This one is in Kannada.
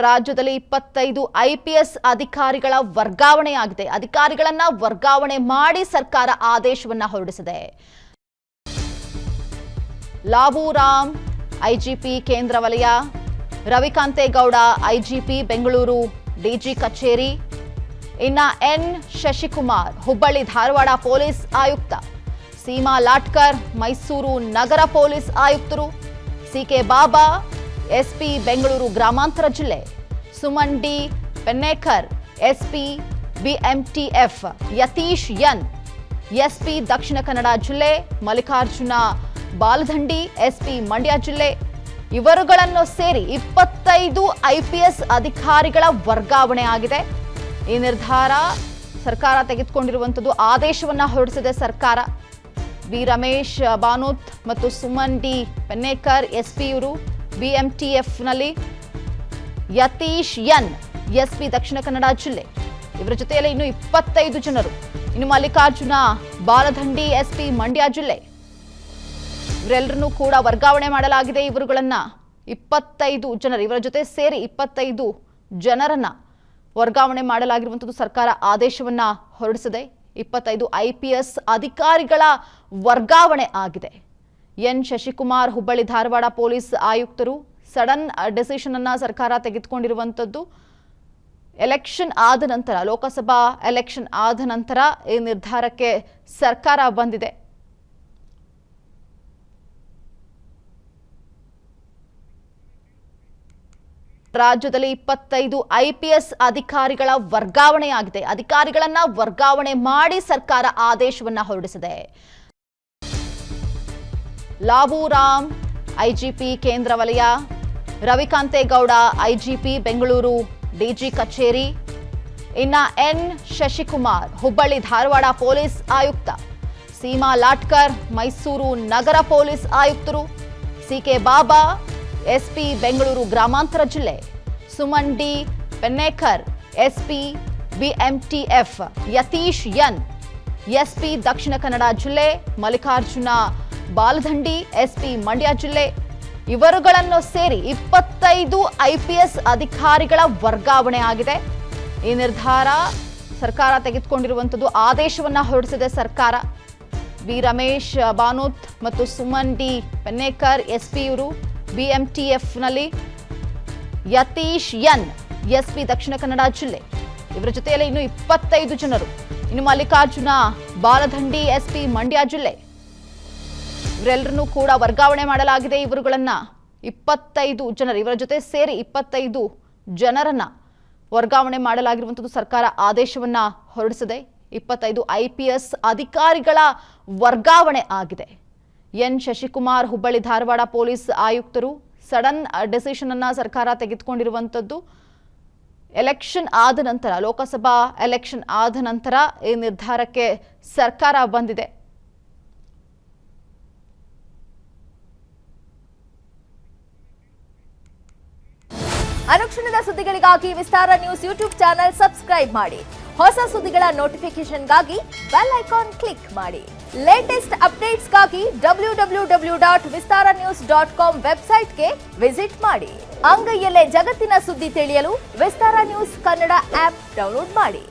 ರಾಜ್ಯದಲ್ಲಿ 25 ಐಪಿಎಸ್ ಅಧಿಕಾರಿಗಳ ವರ್ಗಾವಣೆಯಾಗಿದೆ. ಅಧಿಕಾರಿಗಳನ್ನ ವರ್ಗಾವಣೆ ಮಾಡಿ ಸರ್ಕಾರ ಆದೇಶವನ್ನ ಹೊರಡಿಸಿದೆ. ಲಾಬೂರಾಮ್ ಐಜಿಪಿ ಕೇಂದ್ರ ವಲಯ, ರವಿಕಾಂತೇಗೌಡ ಐಜಿಪಿ ಬೆಂಗಳೂರು ಡಿಜಿ ಕಚೇರಿ, ಇನ್ನ ಎನ್ ಶಶಿಕುಮಾರ್ ಹುಬ್ಬಳ್ಳಿ ಧಾರವಾಡ ಪೊಲೀಸ್ ಆಯುಕ್ತ, ಸೀಮಾ ಲಾಟ್ಕರ್ ಮೈಸೂರು ನಗರ ಪೊಲೀಸ್ ಆಯುಕ್ತರು, ಸಿಕೆ ಬಾಬಾ ಎಸ್ಪಿ ಬೆಂಗಳೂರು ಗ್ರಾಮಾಂತರ ಜಿಲ್ಲೆ, Suman D Pennekar SP BMTF, Yatish N SP Dakshina Kannada ಜಿಲ್ಲೆ, ಮಲ್ಲಿಕಾರ್ಜುನ ಬಾಲದಂಡಿ ಎಸ್ಪಿ ಮಂಡ್ಯ ಜಿಲ್ಲೆ, ಇವರುಗಳನ್ನು ಸೇರಿ 25 ಐಪಿಎಸ್ ಅಧಿಕಾರಿಗಳ ವರ್ಗಾವಣೆ ಆಗಿದೆ. ಈ ನಿರ್ಧಾರ ಸರ್ಕಾರ ತೆಗೆದುಕೊಂಡಿರುವಂತದ್ದು, ಆದೇಶವನ್ನ ಹೊರಡಿಸಿದೆ ಸರ್ಕಾರ. ಬಿ ರಮೇಶ್ ಬಾನೋತ್ ಮತ್ತು ಸುಮನ್ ಡಿ ಪೆನ್ನೇಕರ್ ಎಸ್ಪಿ ಇವರು ಬಿಎಂಟಿಎಫ್ನಲ್ಲಿ, ಯತೀಶ್ ಎನ್ ಎಸ್ಪಿ ದಕ್ಷಿಣ ಕನ್ನಡ ಜಿಲ್ಲೆ, ಇವರ ಜೊತೆಯಲ್ಲಿ ಇನ್ನು 25 ಜನರು. ಇನ್ನು ಮಲ್ಲಿಕಾರ್ಜುನ ಬಾಲದಂಡಿ ಎಸ್ಪಿ ಮಂಡ್ಯ ಜಿಲ್ಲೆ, ಇವರೆಲ್ಲರನ್ನೂ ಕೂಡ ವರ್ಗಾವಣೆ ಮಾಡಲಾಗಿದೆ. ಇವರುಗಳನ್ನ 25 ಜನರು, ಇವರ ಜೊತೆ ಸೇರಿ 25 ಜನರನ್ನ ವರ್ಗಾವಣೆ ಮಾಡಲಾಗಿರುವಂಥದ್ದು. ಸರ್ಕಾರ ಆದೇಶವನ್ನ ಹೊರಡಿಸಿದೆ. 25 ಐಪಿಎಸ್ ಅಧಿಕಾರಿಗಳ ವರ್ಗಾವಣೆ ಆಗಿದೆ. ಎನ್ ಶಶಿಕುಮಾರ್ ಹುಬ್ಬಳ್ಳಿ ಧಾರವಾಡ ಪೊಲೀಸ್ ಆಯುಕ್ತರು. ಸಡನ್ ಡಿಸಿಷನ್ ಅನ್ನ ಸರ್ಕಾರ ತೆಗೆದುಕೊಂಡಿರುವಂಥದ್ದು. ಎಲೆಕ್ಷನ್ ಆದ ನಂತರ, ಲೋಕಸಭಾ ಎಲೆಕ್ಷನ್ ಆದ ನಂತರ ಈ ನಿರ್ಧಾರಕ್ಕೆ ಸರ್ಕಾರ ಬಂದಿದೆ. ರಾಜ್ಯದಲ್ಲಿ 25 ಐಪಿಎಸ್ ಅಧಿಕಾರಿಗಳ ವರ್ಗಾವಣೆಯಾಗಿದೆ. ಅಧಿಕಾರಿಗಳನ್ನ ವರ್ಗಾವಣೆ ಮಾಡಿ ಸರ್ಕಾರ ಆದೇಶವನ್ನ ಹೊರಡಿಸಿದೆ. ಲಾಬೂರಾಮ್ ಐಜಿಪಿ ಕೇಂದ್ರ ವಲಯ, ರವಿಕಾಂತೇಗೌಡ ಐಜಿಪಿ ಬೆಂಗಳೂರು ಡಿಜಿ ಕಚೇರಿ, ಇನ್ನ ಎನ್ ಶಶಿಕುಮಾರ್ ಹುಬ್ಬಳ್ಳಿ ಧಾರವಾಡ ಪೊಲೀಸ್ ಆಯುಕ್ತ, ಸೀಮಾ ಲಾಟ್ಕರ್ ಮೈಸೂರು ನಗರ ಪೊಲೀಸ್ ಆಯುಕ್ತರು, ಸಿಕೆ ಬಾಬಾ ಎಸ್ಪಿ ಬೆಂಗಳೂರು ಗ್ರಾಮಾಂತರ ಜಿಲ್ಲೆ, Suman D Pennekar SP BMTF, Yatish N SP Dakshina Kannada ಜಿಲ್ಲೆ, ಮಲ್ಲಿಕಾರ್ಜುನ ಬಾಲದಂಡಿ ಎಸ್ಪಿ ಮಂಡ್ಯ ಜಿಲ್ಲೆ, ಇವರುಗಳನ್ನು ಸೇರಿ 25 ಐಪಿಎಸ್ ಅಧಿಕಾರಿಗಳ ವರ್ಗಾವಣೆ ಆಗಿದೆ. ಈ ನಿರ್ಧಾರ ಸರ್ಕಾರ ತೆಗೆದುಕೊಂಡಿರುವಂತದ್ದು, ಆದೇಶವನ್ನ ಹೊರಡಿಸಿದೆ ಸರ್ಕಾರ. ಬಿ ರಮೇಶ್ ಬಾನೋತ್ ಮತ್ತು ಸುಮನ್ ಡಿ ಪೆನ್ನೇಕರ್ ಎಸ್ಪಿ ಇವರು ಬಿಎಂಟಿಎಫ್ನಲ್ಲಿ, ಯತೀಶ್ ಎನ್ ಎಸ್ಪಿ ದಕ್ಷಿಣ ಕನ್ನಡ ಜಿಲ್ಲೆ, ಇವರ ಜೊತೆಯಲ್ಲಿ ಇನ್ನು 25 ಜನರು. ಇನ್ನು ಮಲ್ಲಿಕಾರ್ಜುನ ಬಾಲದಂಡಿ ಎಸ್ಪಿ ಮಂಡ್ಯ ಜಿಲ್ಲೆ, ಇವರೆಲ್ಲರನ್ನೂ ಕೂಡ ವರ್ಗಾವಣೆ ಮಾಡಲಾಗಿದೆ. ಇವರುಗಳನ್ನ 25 ಜನರು, ಇವರ ಜೊತೆ ಸೇರಿ 25 ಜನರನ್ನ ವರ್ಗಾವಣೆ ಮಾಡಲಾಗಿರುವಂಥದ್ದು. ಸರ್ಕಾರ ಆದೇಶವನ್ನ ಹೊರಡಿಸಿದೆ. 25 ಐಪಿಎಸ್ ಅಧಿಕಾರಿಗಳ ವರ್ಗಾವಣೆ ಆಗಿದೆ. ಎನ್ ಶಶಿಕುಮಾರ್ ಹುಬ್ಬಳ್ಳಿ ಧಾರವಾಡ ಪೊಲೀಸ್ ಆಯುಕ್ತರು. ಸಡನ್ ಡಿಸಿಷನ್ ಅನ್ನ ಸರ್ಕಾರ ತೆಗೆದುಕೊಂಡಿರುವಂಥದ್ದು. ಎಲೆಕ್ಷನ್ ಆದ ನಂತರ, ಲೋಕಸಭಾ ಎಲೆಕ್ಷನ್ ಆದ ನಂತರ ಈ ನಿರ್ಧಾರಕ್ಕೆ ಸರ್ಕಾರ ಬಂದಿದೆ. ಅನುಕ್ಷಣದ ಸುದ್ದಿಗಳಿಗಾಗಿ ವಿಸ್ತಾರ ನ್ಯೂಸ್ ಯೂಟ್ಯೂಬ್ ಚಾನೆಲ್ ಸಬ್ಸ್ಕ್ರೈಬ್ ಮಾಡಿ. ಹೊಸ ಸುದ್ದಿಗಳ ನೋಟಿಫಿಕೇಶನ್ಗಾಗಿ ಬೆಲ್ ಐಕಾನ್ ಕ್ಲಿಕ್ ಮಾಡಿ. ಲೇಟೆಸ್ಟ್ ಅಪ್ಡೇಟ್ಸ್ಗಾಗಿ www.vistaranews.com ವೆಬ್ಸೈಟ್ಗೆ ವಿಸಿಟ್ ಮಾಡಿ. ಅಂಗೈಯಲ್ಲೇ ಜಗತ್ತಿನ ಸುದ್ದಿ ತಿಳಿಯಲು ವಿಸ್ತಾರ ನ್ಯೂಸ್ ಕನ್ನಡ ಆಪ್ ಡೌನ್ಲೋಡ್ ಮಾಡಿ.